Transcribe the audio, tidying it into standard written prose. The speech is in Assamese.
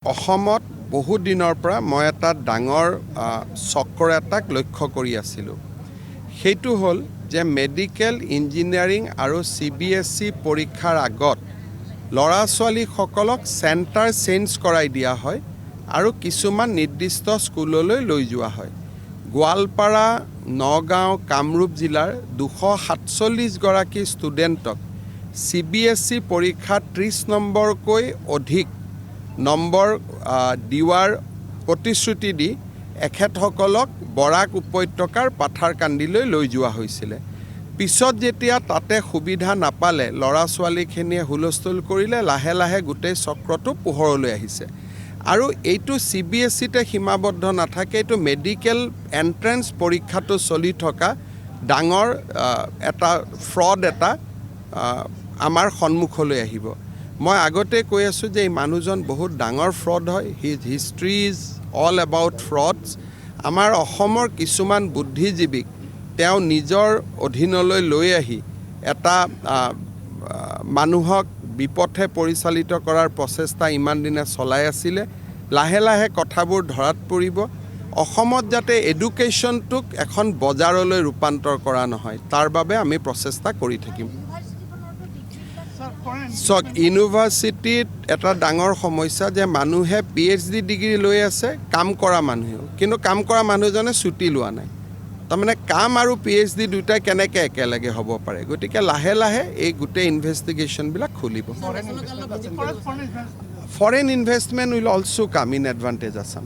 অসমত বহু দিনৰ পৰা মই এটা ডাঙৰ চক্ৰ এটাক লক্ষ্য কৰি আছিলোঁ। সেইটো হ'ল যে মেডিকেল ইঞ্জিনিয়াৰিং আৰু CBSE পৰীক্ষাৰ আগত ল'ৰা ছোৱালীসকলক চেণ্টাৰ চেঞ্জ কৰাই দিয়া হয় আৰু কিছুমান নিৰ্দিষ্ট স্কুললৈ লৈ যোৱা হয়। গোৱালপাৰা, নগাঁও, কামৰূপ জিলাৰ 247 গৰাকী ষ্টুডেণ্টক CBSE পৰীক্ষাত 30 নম্বৰকৈ অধিক নম্বৰ দিৱাৰ প্ৰতিশ্ৰুতি দি এখেতসকলক বৰাক উপত্যকাৰ পাথাৰকান্দিলৈ লৈ যোৱা হৈছিলে। পিছত যেতিয়া তাতে সুবিধা নাপালে ল'ৰা ছোৱালীখিনিয়ে হুলস্থুল কৰিলে, লাহে লাহে গোটেই চক্ৰটো পোহৰলৈ আহিছে। আৰু এইটো CBSEতে সীমাবদ্ধ নাথাকে, এইটো মেডিকেল এণ্ট্ৰেঞ্চ পৰীক্ষাটো চলি থকা ডাঙৰ এটা ফ্ৰড এটা আমাৰ সন্মুখলৈ আহিব। মই আগতে কৈ আছোঁ যে এই মানুহজন বহুত ডাঙৰ ফ্ৰড হয়। His history is all about frauds. আমাৰ অসমৰ কিছুমান বুদ্ধিজীৱীক তেওঁ নিজৰ অধীনলৈ লৈ আহি এটা মানুহক বিপথে পৰিচালিত কৰাৰ প্ৰচেষ্টা ইমান দিনে চলাই আছিলে। লাহে লাহে কথাবোৰ ধৰাত পৰিব। অসমত যাতে এডুকেশ্যনটোক এখন বজাৰলৈ ৰূপান্তৰ কৰা নহয়, তাৰ বাবে আমি প্ৰচেষ্টা কৰি থাকিম। চাওক, ইউনিভাৰ্চিটিত এটা ডাঙৰ সমস্যা যে মানুহে PhD ডিগ্ৰী লৈ আছে, কাম কৰা মানুহেও, কিন্তু কাম কৰা মানুহজনে ছুটি লোৱা নাই। তাৰমানে কাম আৰু PhD দুয়োটাই কেনেকৈ একেলগে হ'ব পাৰে। গতিকে লাহে লাহে এই গোটেই ইনভেষ্টিগেশ্যনবিলাক খুলিব। Foreign investment will also' come in advantage Assam.